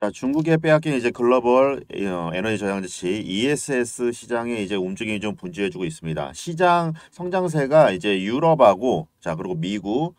자, 중국에 빼앗긴 이제 글로벌 에너지 저장지치 ESS 시장의 이제 움직임이 좀 분주해지고 있습니다. 시장 성장세가 이제 유럽하고 자 그리고 미국,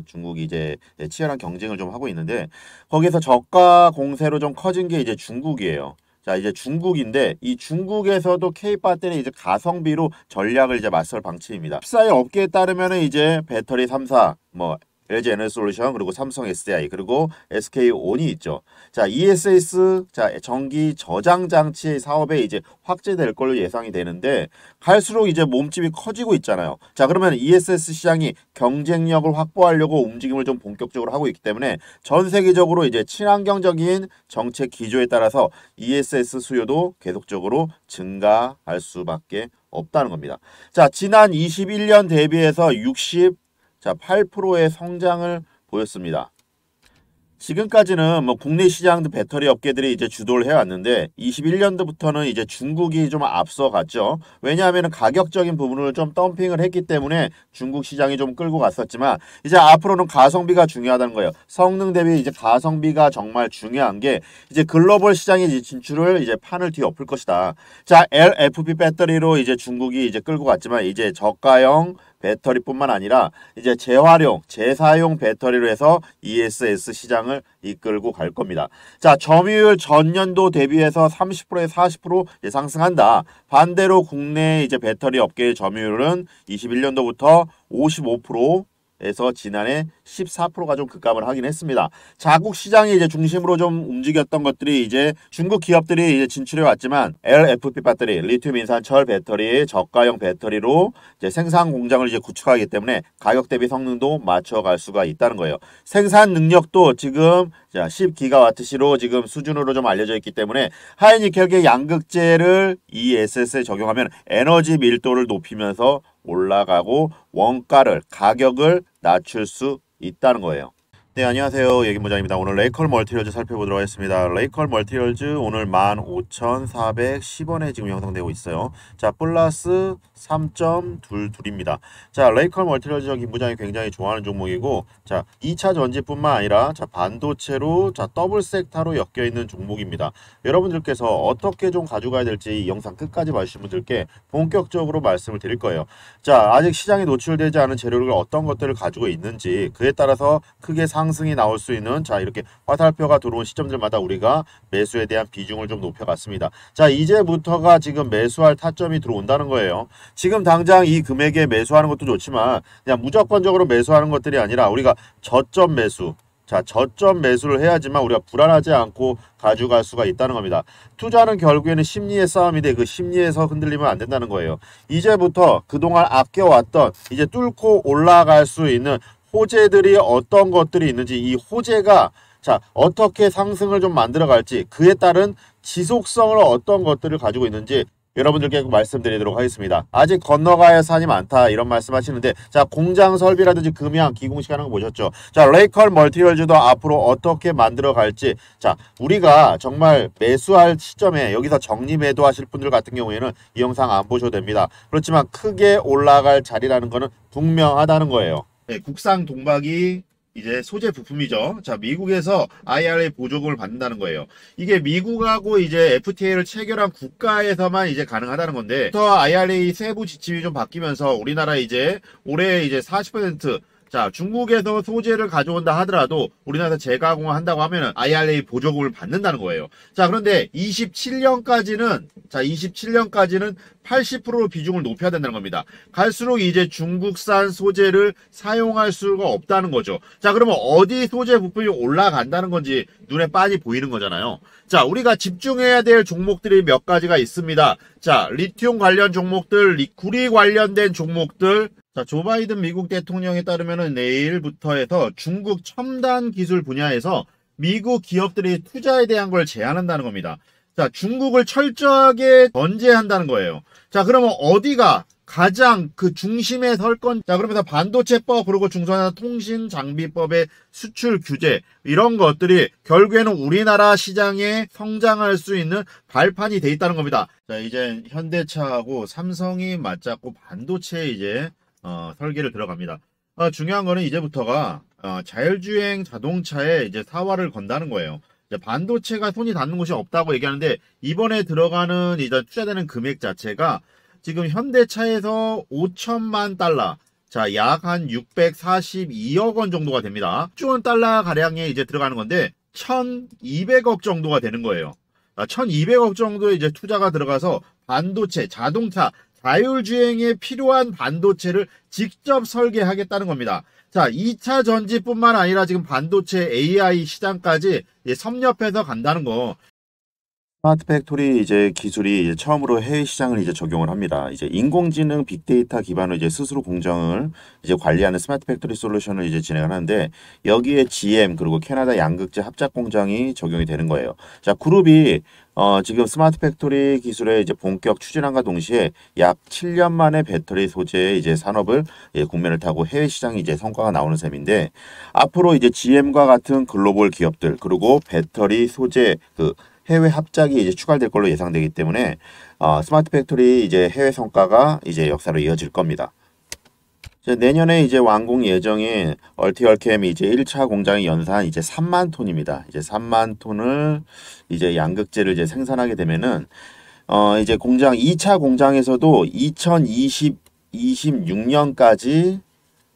중국이 이제 치열한 경쟁을 좀 하고 있는데 거기서 저가 공세로 좀 커진 게 이제 중국이에요. 자, 이제 중국인데 이 중국에서도 K 배터리 이제 가성비로 전략을 이제 맞설 방침입니다. 흡사의 업계에 따르면은 이제 배터리 3사 뭐 LG 에너지솔루션 그리고 삼성 SDI 그리고 SK온이 있죠. 자, ESS 자 전기 저장 장치 사업에 이제 확대될 걸로 예상이 되는데 갈수록 이제 몸집이 커지고 있잖아요. 자, 그러면 ESS 시장이 경쟁력을 확보하려고 움직임을 좀 본격적으로 하고 있기 때문에 전 세계적으로 이제 친환경적인 정책 기조에 따라서 ESS 수요도 계속적으로 증가할 수밖에 없다는 겁니다. 자, 지난 21년 대비해서 8%의 성장을 보였습니다. 지금까지는 뭐 국내 시장도 배터리 업계들이 이제 주도를 해왔는데 21년도부터는 이제 중국이 좀 앞서갔죠. 왜냐하면 가격적인 부분을 좀 덤핑을 했기 때문에 중국 시장이 좀 끌고 갔었지만 이제 앞으로는 가성비가 중요하다는 거예요. 성능 대비 이제 가성비가 정말 중요한 게 이제 글로벌 시장에 이제 진출을 이제 판을 뒤엎을 것이다. 자, LFP 배터리로 이제 중국이 이제 끌고 갔지만 이제 저가형 배터리뿐만 아니라 이제 재활용, 재사용 배터리로 해서 ESS 시장을 이끌고 갈 겁니다. 자, 점유율 전년도 대비해서 30%에 40% 상승한다. 반대로 국내 이제 배터리 업계의 점유율은 21년도부터 55%에서 지난해 14%가 좀 급감을 하긴 했습니다. 자국 시장이 이제 중심으로 좀 움직였던 것들이 이제 중국 기업들이 이제 진출해 왔지만 LFP 배터리, 리튬 인산철 배터리, 저가형 배터리로 이제 생산 공장을 이제 구축하기 때문에 가격 대비 성능도 맞춰갈 수가 있다는 거예요. 생산 능력도 지금 10기가와트시로 지금 수준으로 좀 알려져 있기 때문에 하이니켈계 양극재를 ESS에 적용하면 에너지 밀도를 높이면서 올라가고 원가를 가격을 낮출 수 있다는 거예요. 네, 안녕하세요. 예긴부장입니다. 오늘 레이컬 멀티리얼즈 살펴보도록 하겠습니다. 레이컬 멀티리얼즈 오늘 15,410원에 지금 형성되고 있어요. 자, 플러스 3.22입니다. 자, 레이컬 멀티리얼즈 김부장이 굉장히 좋아하는 종목이고, 자, 2차 전지뿐만 아니라 자, 반도체로 자, 더블 섹터로 엮여 있는 종목입니다. 여러분들께서 어떻게 좀 가져가야 될지 이 영상 끝까지 봐주신 분들께 본격적으로 말씀을 드릴 거예요. 자, 아직 시장에 노출되지 않은 재료를 어떤 것들을 가지고 있는지 그에 따라서 크게 상승이 나올 수 있는 자 이렇게 화살표가 들어온 시점들마다 우리가 매수에 대한 비중을 좀 높여갔습니다. 자, 이제부터가 지금 매수할 타점이 들어온다는 거예요. 지금 당장 이 금액에 매수하는 것도 좋지만 그냥 무조건적으로 매수하는 것들이 아니라 우리가 저점 매수 자, 저점 매수를 해야지만 우리가 불안하지 않고 가져갈 수가 있다는 겁니다. 투자는 결국에는 심리의 싸움인데 그 심리에서 흔들리면 안 된다는 거예요. 이제부터 그동안 아껴왔던 이제 뚫고 올라갈 수 있는 호재들이 어떤 것들이 있는지 이 호재가 자 어떻게 상승을 좀 만들어 갈지 그에 따른 지속성을 어떤 것들을 가지고 있는지 여러분들께 말씀드리도록 하겠습니다. 아직 건너가야 산이 많다 이런 말씀하시는데 자 공장 설비라든지 금양 기공식 하는 거 보셨죠? 자 레이컬 멀티리얼즈도 앞으로 어떻게 만들어 갈지 자 우리가 정말 매수할 시점에 여기서 정리 매도하실 분들 같은 경우에는 이 영상 안 보셔도 됩니다. 그렇지만 크게 올라갈 자리라는 거는 분명하다는 거예요. 네, 국산 동박이 이제 소재 부품이죠. 자, 미국에서 IRA 보조금을 받는다는 거예요. 이게 미국하고 이제 FTA를 체결한 국가에서만 이제 가능하다는 건데, 더 IRA 세부 지침이 좀 바뀌면서 우리나라 이제 올해 이제 40% 자, 중국에서 소재를 가져온다 하더라도 우리나라에서 재가공을 한다고 하면은 IRA 보조금을 받는다는 거예요. 자, 그런데 27년까지는 80%로 비중을 높여야 된다는 겁니다. 갈수록 이제 중국산 소재를 사용할 수가 없다는 거죠. 자, 그러면 어디 소재 부품이 올라간다는 건지 눈에 빤히 보이는 거잖아요. 자, 우리가 집중해야 될 종목들이 몇 가지가 있습니다. 자, 리튬 관련 종목들, 구리 관련된 종목들, 자, 조 바이든 미국 대통령에 따르면은 내일부터 해서 중국 첨단 기술 분야에서 미국 기업들이 투자에 대한 걸 제한한다는 겁니다. 자, 중국을 철저하게 견제한다는 거예요. 자, 그러면 어디가 가장 그 중심에 설 건? 자, 그러면서 반도체법 그리고 중소한 통신 장비법의 수출 규제 이런 것들이 결국에는 우리나라 시장에 성장할 수 있는 발판이 돼 있다는 겁니다. 자, 이제 현대차하고 삼성이 맞잡고 반도체에 이제 설계를 들어갑니다. 중요한 거는 이제부터가 자율주행 자동차에 이제 사활을 건다는 거예요. 이제 반도체가 손이 닿는 곳이 없다고 얘기하는데 이번에 들어가는 이제 투자되는 금액 자체가 지금 현대차에서 5천만 달러, 자, 약 한 642억 원 정도가 됩니다. 6조 원 달러 가량에 이제 들어가는 건데 1,200억 정도가 되는 거예요. 1,200억 정도의 이제 투자가 들어가서 반도체, 자동차, 자율주행에 필요한 반도체를 직접 설계하겠다는 겁니다. 자, 2차 전지뿐만 아니라 지금 반도체 AI 시장까지 섭렵해서 간다는 거. 스마트 팩토리 이제 기술이 이제 처음으로 해외 시장을 이제 적용을 합니다. 이제 인공지능 빅데이터 기반으로 이제 스스로 공정을 이제 관리하는 스마트 팩토리 솔루션을 이제 진행을 하는데 여기에 GM 그리고 캐나다 양극재 합작 공장이 적용이 되는 거예요. 자, 그룹이 지금 스마트 팩토리 기술의 이제 본격 추진함과 동시에 약 7년 만에 배터리 소재의 이제 산업을 국면을 타고 해외 시장이 이제 성과가 나오는 셈인데 앞으로 이제 GM과 같은 글로벌 기업들 그리고 배터리 소재 해외 합작이 이제 추가될 걸로 예상되기 때문에 스마트 팩토리 이제 해외 성과가 이제 역사로 이어질 겁니다. 이제 내년에 이제 완공 예정인 얼티얼캠 이제 1차 공장의 연산 이제 3만 톤입니다. 이제 3만 톤을 이제 양극재를 이제 생산하게 되면은 이제 공장 2차 공장에서도 2026년까지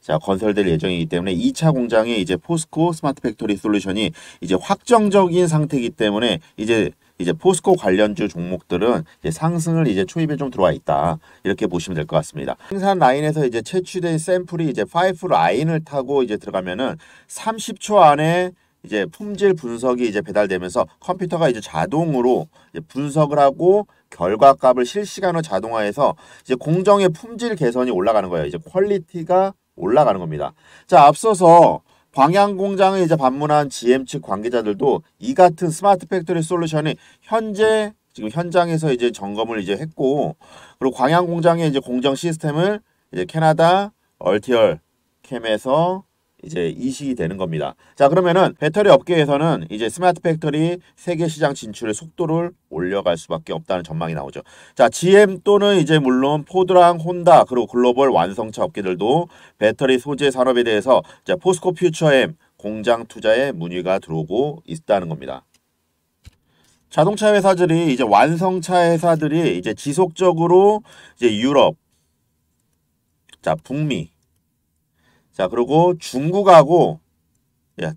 자, 건설될 예정이기 때문에 2차 공장에 이제 포스코 스마트 팩토리 솔루션이 이제 확정적인 상태이기 때문에 이제 포스코 관련주 종목들은 이제 상승을 이제 초입에 좀 들어와 있다. 이렇게 보시면 될 것 같습니다. 생산 라인에서 이제 채취된 샘플이 이제 파이프 라인을 타고 이제 들어가면은 30초 안에 이제 품질 분석이 이제 배달되면서 컴퓨터가 이제 자동으로 이제 분석을 하고 결과값을 실시간으로 자동화해서 이제 공정의 품질 개선이 올라가는 거예요. 이제 퀄리티가 올라가는 겁니다. 자, 앞서서 광양 공장을 이제 방문한 GM 측 관계자들도 이 같은 스마트 팩토리 솔루션이 현재 지금 현장에서 이제 점검을 이제 했고, 그리고 광양 공장의 이제 공정 시스템을 이제 캐나다 얼티얼 캠에서 이제 이식이 되는 겁니다. 자, 그러면은 배터리 업계에서는 이제 스마트 팩토리 세계 시장 진출의 속도를 올려갈 수밖에 없다는 전망이 나오죠. 자, GM 또는 이제 물론 포드랑 혼다 그리고 글로벌 완성차 업계들도 배터리 소재 산업에 대해서 이제 포스코 퓨처엠 공장 투자에 문의가 들어오고 있다는 겁니다. 자동차 회사들이 이제 완성차 회사들이 이제 지속적으로 이제 유럽, 자, 북미, 자, 그리고 중국하고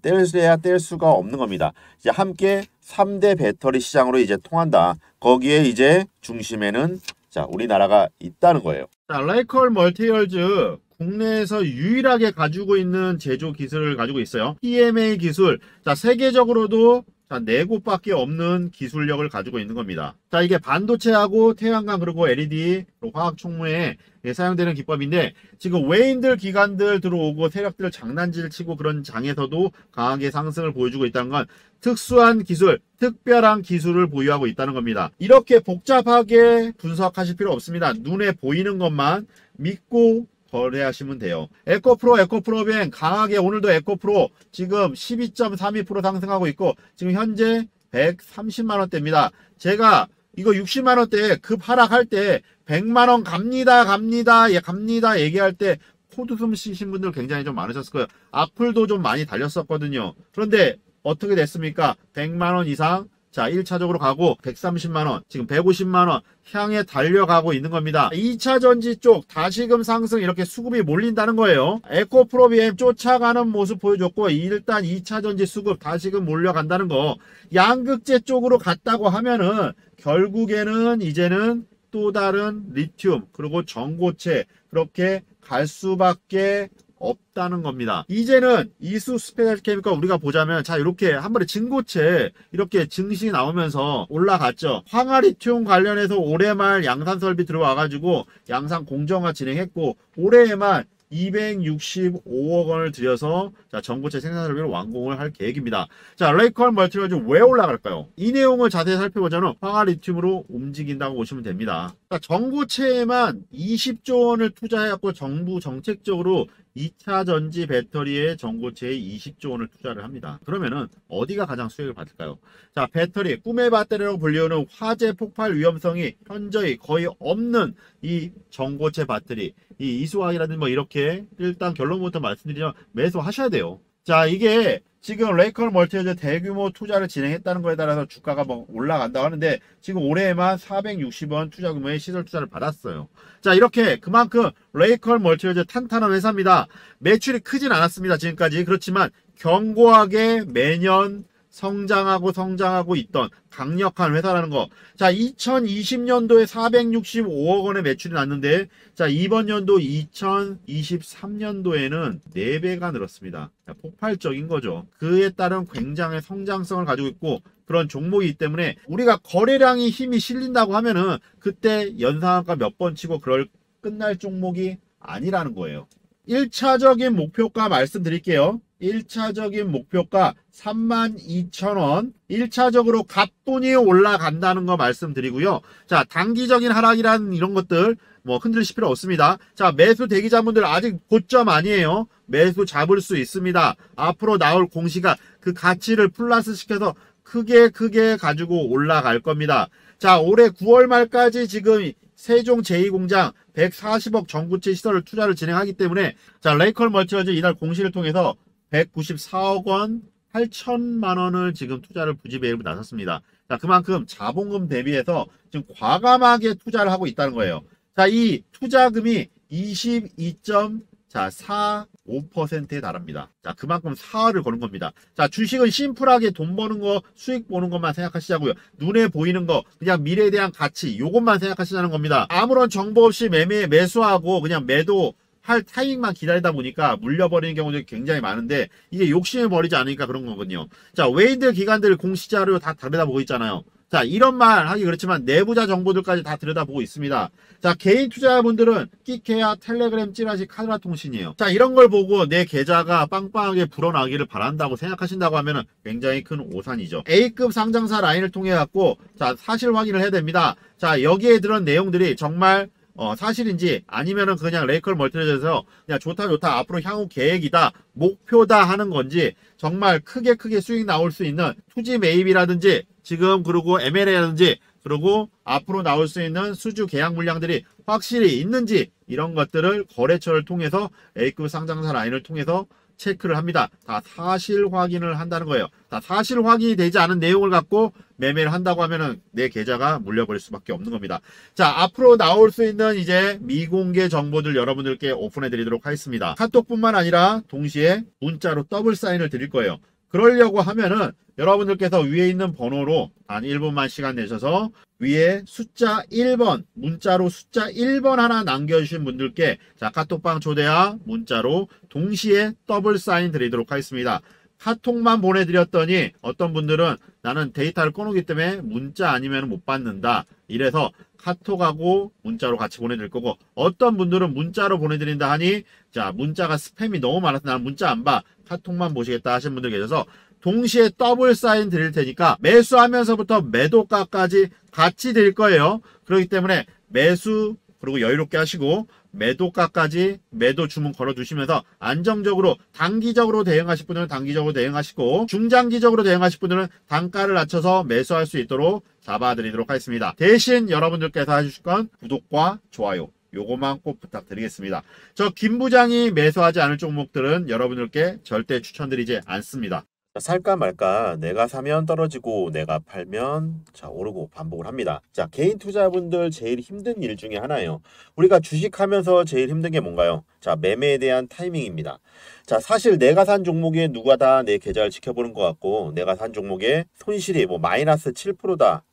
뗄래야 뗄 수가 없는 겁니다. 이제 함께 3대 배터리 시장으로 이제 통한다. 거기에 이제 중심에는 자, 우리나라가 있다는 거예요. 자, 레이컬 멀티얼즈 국내에서 유일하게 가지고 있는 제조 기술을 가지고 있어요. PMA 기술. 자, 세계적으로도 자, 4곳밖에 없는 기술력을 가지고 있는 겁니다. 자, 이게 반도체하고 태양광 그리고 LED 그리고 화학 총무에 사용되는 기법인데 지금 외인들 기관들 들어오고 세력들 장난질 치고 그런 장에서도 강하게 상승을 보여주고 있다는 건 특수한 기술, 특별한 기술을 보유하고 있다는 겁니다. 이렇게 복잡하게 분석하실 필요 없습니다. 눈에 보이는 것만 믿고 거래하시면 돼요. 에코프로뱅 강하게 오늘도 에코프로 지금 12.32% 상승하고 있고 지금 현재 130만원대입니다. 제가 이거 60만원대 급 하락할 때 100만원 갑니다 얘기할 때 코드숨 쉬신 분들 굉장히 좀 많으셨을 거예요. 악플도 좀 많이 달렸었거든요. 그런데 어떻게 됐습니까? 100만원 이상 자, 1차적으로 가고 130만원, 지금 150만원 향해 달려가고 있는 겁니다. 2차 전지 쪽 다시금 상승 이렇게 수급이 몰린다는 거예요. 에코프로비엠 쫓아가는 모습 보여줬고 일단 2차 전지 수급 다시금 몰려간다는 거. 양극재 쪽으로 갔다고 하면은 결국에는 이제는 또 다른 리튬 그리고 전고체 그렇게 갈 수밖에 없다는 겁니다. 이제는 이수 스페셜케미컬 우리가 보자면 자 이렇게 한 번에 진고체 이렇게 증시 나오면서 올라갔죠. 황화리튬 관련해서 올해 말 양산 설비 들어와가지고 양산 공정화 진행했고 올해에만 265억 원을 들여서 자 전고체 생산 설비를 완공을 할 계획입니다. 자, 레이컬 멀티얼즈 왜 올라갈까요? 이 내용을 자세히 살펴보자면 황화리튬으로 움직인다고 보시면 됩니다. 자, 전고체에만 20조 원을 투자해갖고 정부 정책적으로 2차 전지 배터리의 전고체에 20조 원을 투자를 합니다. 그러면은 어디가 가장 수익을 받을까요? 자, 배터리, 꿈의 배터리라고 불리우는 화재 폭발 위험성이 현저히 거의 없는 이 전고체 배터리, 이 이수화학이라든지 뭐 이렇게 일단 결론부터 말씀드리면 매수하셔야 돼요. 자, 이게 지금 레이컬 멀티에서 대규모 투자를 진행했다는 거에 따라서 주가가 뭐 올라간다고 하는데 지금 올해에만 460원 투자 규모의 시설 투자를 받았어요. 자, 이렇게 그만큼 레이컬 멀티에서 탄탄한 회사입니다. 매출이 크진 않았습니다. 지금까지. 그렇지만 견고하게 매년 성장하고 있던 강력한 회사라는 거. 자, 2020년도에 465억 원의 매출이 났는데, 자, 이번 연도 2023년도에는 4배가 늘었습니다. 자, 폭발적인 거죠. 그에 따른 굉장히 성장성을 가지고 있고, 그런 종목이기 때문에 우리가 거래량이 힘이 실린다고 하면은 그때 연상한가 몇 번 치고 그럴 끝날 종목이 아니라는 거예요. 1차적인 목표가 말씀드릴게요. 1차적인 목표가 32,000원. 1차적으로 갑분이 올라간다는 거 말씀드리고요. 자, 단기적인 하락이란 이런 것들 뭐 흔들리실 필요 없습니다. 자, 매수 대기자분들 아직 고점 아니에요. 매수 잡을 수 있습니다. 앞으로 나올 공시가 그 가치를 플러스 시켜서 크게 가지고 올라갈 겁니다. 자, 올해 9월 말까지 지금 세종 제2공장 140억 전구체 시설을 투자를 진행하기 때문에 자, 레이컬 멀티워즈 이날 공시를 통해서 194억 원 8천만 원을 지금 투자를 부지 매입을 나섰습니다. 자, 그만큼 자본금 대비해서 지금 과감하게 투자를 하고 있다는 거예요. 자, 이 투자금이 22.45%에 달합니다. 자, 그만큼 사활을 거는 겁니다. 자, 주식은 심플하게 돈 버는 거, 수익 보는 것만 생각하시자고요. 눈에 보이는 거, 그냥 미래에 대한 가치, 요것만 생각하시자는 겁니다. 아무런 정보 없이 매수하고 그냥 매도 할 타이밍만 기다리다 보니까 물려버리는 경우들이 굉장히 많은데 이게 욕심을 버리지 않으니까 그런 거거든요. 자, 외인들 기관들 공시자료 다 들여다보고 있잖아요. 자, 이런 말 하기 그렇지만 내부자 정보들까지 다 들여다보고 있습니다. 자, 개인 투자자분들은 끼케야, 텔레그램, 찌라시, 카드라 통신이에요. 자, 이런 걸 보고 내 계좌가 빵빵하게 불어나기를 바란다고 생각하신다고 하면 굉장히 큰 오산이죠. A급 상장사 라인을 통해 갖고 자, 사실 확인을 해야 됩니다. 자, 여기에 들은 내용들이 정말 사실인지 아니면은 그냥 레이컬 멀티에서 그냥 좋다 앞으로 향후 계획이다 목표다 하는 건지 정말 크게 수익 나올 수 있는 투지 매입이라든지 지금 그리고 MLA라든지 그리고 앞으로 나올 수 있는 수주 계약 물량들이 확실히 있는지 이런 것들을 거래처를 통해서 A급 상장사 라인을 통해서 체크를 합니다. 다 사실 확인을 한다는 거예요. 다 사실 확인이 되지 않은 내용을 갖고 매매를 한다고 하면은 내 계좌가 물려버릴 수밖에 없는 겁니다. 자, 앞으로 나올 수 있는 이제 미공개 정보들 여러분들께 오픈해 드리도록 하겠습니다. 카톡뿐만 아니라 동시에 문자로 더블 사인을 드릴 거예요. 그러려고 하면은 여러분들께서 위에 있는 번호로 한 1분만 시간 내셔서 위에 숫자 1번 문자로 숫자 1번 하나 남겨주신 분들께 자, 카톡방 초대와 문자로 동시에 더블 사인 드리도록 하겠습니다. 카톡만 보내드렸더니 어떤 분들은 나는 데이터를 꺼놓기 때문에 문자 아니면 못 받는다 이래서 카톡하고 문자로 같이 보내드릴 거고 어떤 분들은 문자로 보내드린다 하니 자, 문자가 스팸이 너무 많아서 나는 문자 안 봐 카톡만 보시겠다 하시는 분들 계셔서 동시에 더블 사인 드릴 테니까 매수하면서부터 매도가까지 같이 드릴 거예요. 그렇기 때문에 매수 그리고 여유롭게 하시고 매도가까지 매도 주문 걸어두시면서 안정적으로 단기적으로 대응하실 분들은 단기적으로 대응하시고 중장기적으로 대응하실 분들은 단가를 낮춰서 매수할 수 있도록 잡아드리도록 하겠습니다. 대신 여러분들께서 해주실 건 구독과 좋아요 요거만 꼭 부탁드리겠습니다. 저 김 부장이 매수하지 않을 종목들은 여러분들께 절대 추천드리지 않습니다. 살까 말까 내가 사면 떨어지고 내가 팔면 자 오르고 반복을 합니다. 자, 개인 투자분들 제일 힘든 일 중에 하나예요. 우리가 주식하면서 제일 힘든 게 뭔가요? 자, 매매에 대한 타이밍입니다. 자, 사실 내가 산 종목에 누가 다 내 계좌를 지켜보는 것 같고 내가 산 종목에 손실이 뭐 마이너스 7%다.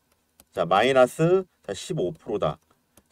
자, 마이너스 15%다.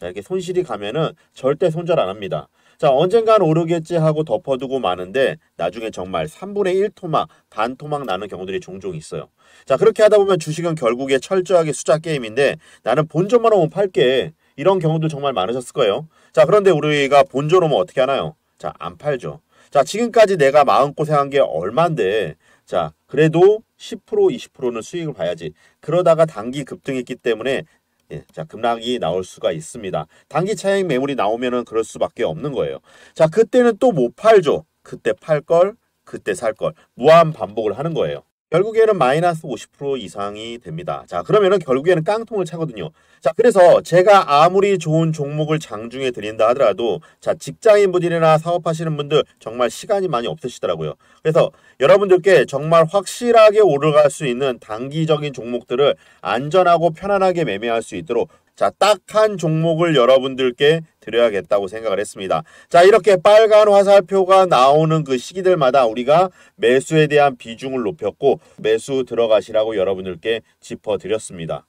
자, 이렇게 손실이 가면은 절대 손절 안 합니다. 자, 언젠간 오르겠지 하고 덮어두고 마는데 나중에 정말 3분의 1 토막, 반 토막 나는 경우들이 종종 있어요. 자, 그렇게 하다 보면 주식은 결국에 철저하게 숫자 게임인데 나는 본전만 오면 팔게. 이런 경우도 정말 많으셨을 거예요. 자, 그런데 우리가 본전 오면 어떻게 하나요? 자, 안 팔죠. 자, 지금까지 내가 마음고생한 게 얼만데 자, 그래도 10% 20%는 수익을 봐야지. 그러다가 단기 급등했기 때문에 예, 자, 급락이 나올 수가 있습니다. 단기 차익 매물이 나오면은 그럴 수밖에 없는 거예요. 자, 그때는 또 못 팔죠. 그때 팔 걸, 그때 살 걸. 무한 반복을 하는 거예요. 결국에는 마이너스 50% 이상이 됩니다. 자, 그러면은 결국에는 깡통을 차거든요. 자, 그래서 제가 아무리 좋은 종목을 장중에 드린다 하더라도 자, 직장인분들이나 사업하시는 분들 정말 시간이 많이 없으시더라고요. 그래서 여러분들께 정말 확실하게 오르갈 수 있는 단기적인 종목들을 안전하고 편안하게 매매할 수 있도록 자, 딱 한 종목을 여러분들께 드려야겠다고 생각을 했습니다. 자, 이렇게 빨간 화살표가 나오는 그 시기들마다 우리가 매수에 대한 비중을 높였고 매수 들어가시라고 여러분들께 짚어드렸습니다.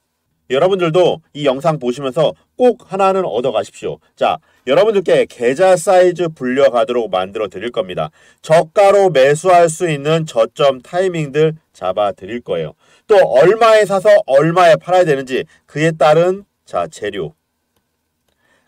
여러분들도 이 영상 보시면서 꼭 하나는 얻어 가십시오. 자, 여러분들께 계좌 사이즈 불려가도록 만들어 드릴 겁니다. 저가로 매수할 수 있는 저점 타이밍들 잡아 드릴 거예요. 또 얼마에 사서 얼마에 팔아야 되는지 그에 따른 자,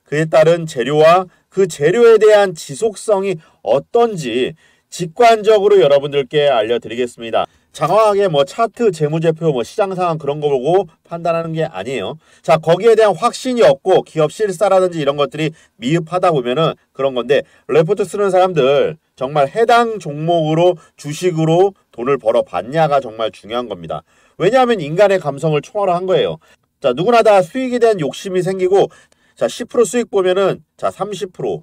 그에 따른 재료와 그 재료에 대한 지속성이 어떤지 직관적으로 여러분들께 알려드리겠습니다. 장황하게 뭐 차트, 재무제표, 뭐 시장 상황 그런 거 보고 판단하는 게 아니에요. 자, 거기에 대한 확신이 없고 기업 실사라든지 이런 것들이 미흡하다 보면은 그런 건데 레포트 쓰는 사람들 정말 해당 종목으로 주식으로 돈을 벌어 봤냐가 정말 중요한 겁니다. 왜냐하면 인간의 감성을 초월한 거예요. 자, 누구나 다 수익에 대한 욕심이 생기고 자, 10% 수익 보면은 자, 30%.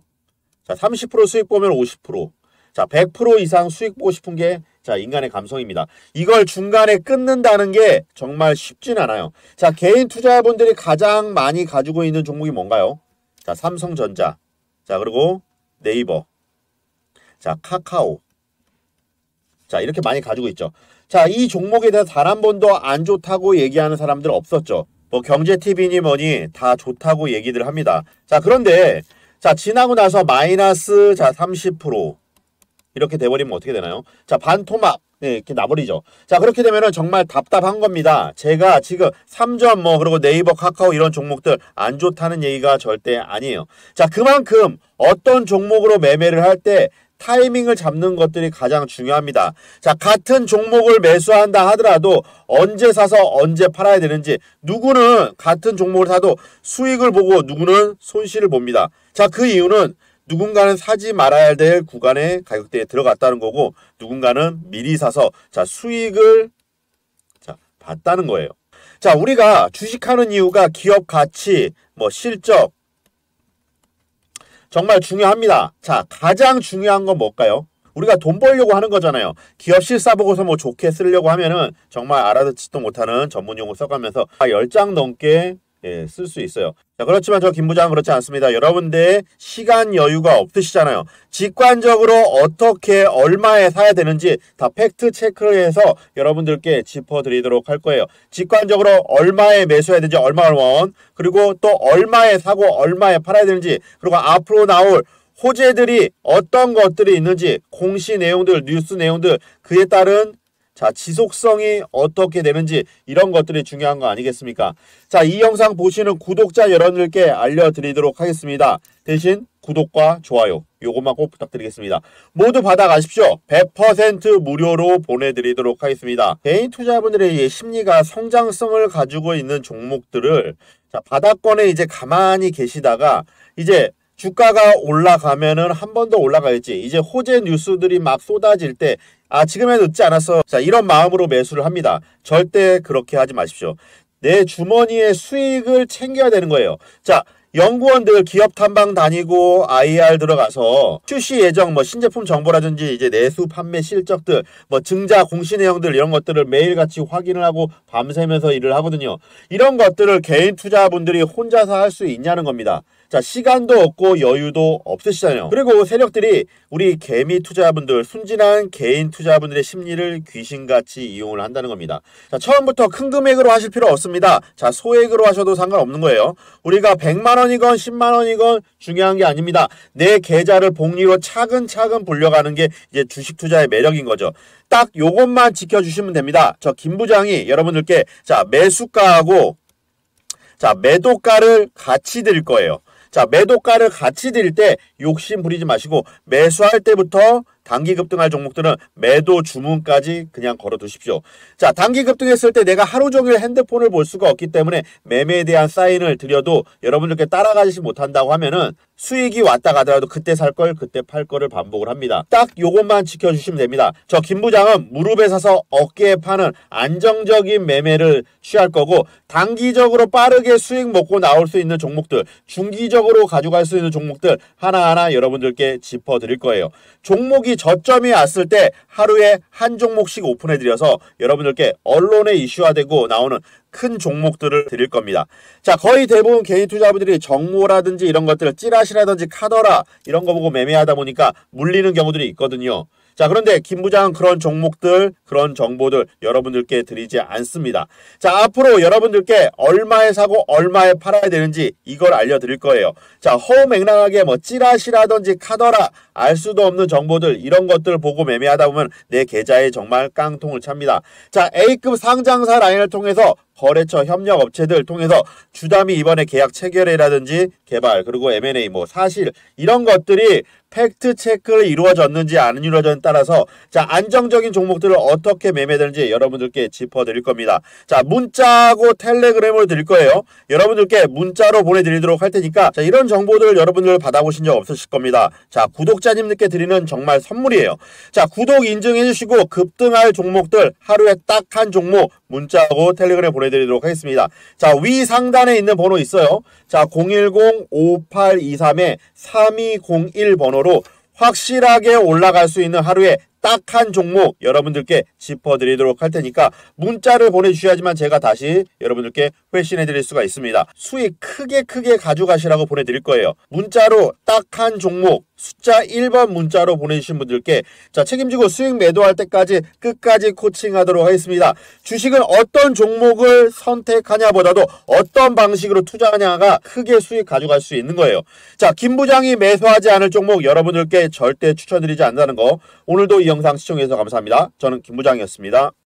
자, 30% 수익 보면 50%. 자, 100% 이상 수익 보고 싶은 게 자, 인간의 감성입니다. 이걸 중간에 끊는다는 게 정말 쉽진 않아요. 자, 개인 투자자분들이 가장 많이 가지고 있는 종목이 뭔가요? 자, 삼성전자. 자, 그리고 네이버. 자, 카카오. 자, 이렇게 많이 가지고 있죠. 자, 이 종목에 대해서 단 한 번도 안 좋다고 얘기하는 사람들 없었죠. 뭐 경제TV니 뭐니 다 좋다고 얘기들 합니다. 자, 그런데 자, 지나고 나서 마이너스 자, 30% 이렇게 돼버리면 어떻게 되나요? 자, 반토막 네, 이렇게 나버리죠. 자, 그렇게 되면은 정말 답답한 겁니다. 제가 지금 3점 뭐 그리고 네이버, 카카오 이런 종목들 안 좋다는 얘기가 절대 아니에요. 자, 그만큼 어떤 종목으로 매매를 할 때 타이밍을 잡는 것들이 가장 중요합니다. 자, 같은 종목을 매수한다 하더라도 언제 사서 언제 팔아야 되는지 누구는 같은 종목을 사도 수익을 보고 누구는 손실을 봅니다. 자, 그 이유는 누군가는 사지 말아야 될 구간의 가격대에 들어갔다는 거고 누군가는 미리 사서 자, 수익을 자, 봤다는 거예요. 자, 우리가 주식하는 이유가 기업 가치, 뭐 실적 정말 중요합니다. 자, 가장 중요한 건 뭘까요? 우리가 돈 벌려고 하는 거잖아요. 기업 실사 보고서 뭐 좋게 쓰려고 하면은 정말 알아듣지도 못하는 전문 용어 써가면서 10장 넘게 쓸 수 있어요. 자, 그렇지만 저 김 부장은 그렇지 않습니다. 여러분들 시간 여유가 없으시잖아요. 직관적으로 어떻게 얼마에 사야 되는지 다 팩트 체크를 해서 여러분들께 짚어드리도록 할 거예요. 직관적으로 얼마에 매수해야 되는지 얼마를 원 그리고 또 얼마에 사고 얼마에 팔아야 되는지 그리고 앞으로 나올 호재들이 어떤 것들이 있는지 공시 내용들 뉴스 내용들 그에 따른 자, 지속성이 어떻게 되는지 이런 것들이 중요한 거 아니겠습니까? 자, 이 영상 보시는 구독자 여러분들께 알려드리도록 하겠습니다. 대신 구독과 좋아요 요것만 꼭 부탁드리겠습니다. 모두 받아가십시오. 100% 무료로 보내드리도록 하겠습니다. 개인 투자자분들의 심리가 성장성을 가지고 있는 종목들을 자, 바닥권에 이제 가만히 계시다가 이제 주가가 올라가면은 한 번 더 올라가겠지. 이제 호재 뉴스들이 막 쏟아질 때 아, 지금은 늦지 않았어. 자, 이런 마음으로 매수를 합니다. 절대 그렇게 하지 마십시오. 내 주머니의 수익을 챙겨야 되는 거예요. 자, 연구원들 기업 탐방 다니고 IR 들어가서 출시 예정 뭐 신제품 정보라든지 이제 내수 판매 실적들 뭐 증자 공시 내용들 이런 것들을 매일같이 확인을 하고 밤새면서 일을 하거든요. 이런 것들을 개인 투자분들이 혼자서 할 수 있냐는 겁니다. 자, 시간도 없고 여유도 없으시잖아요. 그리고 세력들이 우리 개미 투자분들, 순진한 개인 투자분들의 심리를 귀신같이 이용을 한다는 겁니다. 자, 처음부터 큰 금액으로 하실 필요 없습니다. 자, 소액으로 하셔도 상관없는 거예요. 우리가 100만 원이건 10만 원이건 중요한 게 아닙니다. 내 계좌를 복리로 차근차근 불려가는 게 이제 주식 투자의 매력인 거죠. 딱 요것만 지켜주시면 됩니다. 저 김 부장이 여러분들께 자, 매수가하고 자, 매도가를 같이 드릴 거예요. 자, 매도가를 같이 드릴 때 욕심 부리지 마시고 매수할 때부터 단기 급등할 종목들은 매도 주문까지 그냥 걸어 두십시오. 자, 단기 급등했을 때 내가 하루 종일 핸드폰을 볼 수가 없기 때문에 매매에 대한 사인을 드려도 여러분들께 따라가지 못한다고 하면은 수익이 왔다 가더라도 그때 살 걸 그때 팔 거를 반복을 합니다. 딱 요것만 지켜주시면 됩니다. 저 김 부장은 무릎에 사서 어깨에 파는 안정적인 매매를 취할 거고, 단기적으로 빠르게 수익 먹고 나올 수 있는 종목들, 중기적으로 가져갈 수 있는 종목들 하나하나 여러분들께 짚어드릴 거예요. 종목이 저점이 왔을 때 하루에 한 종목씩 오픈해드려서 여러분들께 언론에 이슈화되고 나오는 큰 종목들을 드릴 겁니다. 자, 거의 대부분 개인 투자자분들이 정모라든지 이런 것들을 찌라시라든지 카더라 이런 거 보고 매매하다 보니까 물리는 경우들이 있거든요. 자, 그런데 김 부장은 그런 종목들, 그런 정보들 여러분들께 드리지 않습니다. 자, 앞으로 여러분들께 얼마에 사고 얼마에 팔아야 되는지 이걸 알려드릴 거예요. 자, 허무맹랑하게 뭐 찌라시라든지 카더라 알 수도 없는 정보들 이런 것들 보고 매매하다 보면 내 계좌에 정말 깡통을 찹니다. 자, A급 상장사 라인을 통해서 거래처 협력 업체들 통해서 주담이 이번에 계약 체결이라든지 개발 그리고 M&A 뭐 사실 이런 것들이 팩트 체크를 이루어졌는지 안 이루어졌는지 따라서 자, 안정적인 종목들을 어떻게 매매되는지 여러분들께 짚어드릴 겁니다. 자, 문자하고 텔레그램으로 드릴 거예요. 여러분들께 문자로 보내드리도록 할 테니까 자, 이런 정보들 여러분들 받아보신 적 없으실 겁니다. 자, 구독자님들께 드리는 정말 선물이에요. 자, 구독 인증해 주시고 급등할 종목들 하루에 딱 한 종목 문자하고 텔레그램 보내드리도록 하겠습니다. 자, 위 상단에 있는 번호 있어요. 자, 010-5823-3201 번호로 확실하게 올라갈 수 있는 하루에 딱 한 종목 여러분들께 짚어드리도록 할 테니까 문자를 보내주셔야지만 제가 다시 여러분들께 회신해드릴 수가 있습니다. 수익 크게 가져가시라고 보내드릴 거예요. 문자로 딱 한 종목 숫자 1번 문자로 보내주신 분들께 자, 책임지고 수익 매도할 때까지 끝까지 코칭하도록 하겠습니다. 주식은 어떤 종목을 선택하냐 보다도 어떤 방식으로 투자하냐가 크게 수익 가져갈 수 있는 거예요. 자, 김 부장이 매수하지 않을 종목 여러분들께 절대 추천드리지 않는다는 거, 오늘도 이 영상 시청해주셔서 감사합니다. 저는 김 부장이었습니다.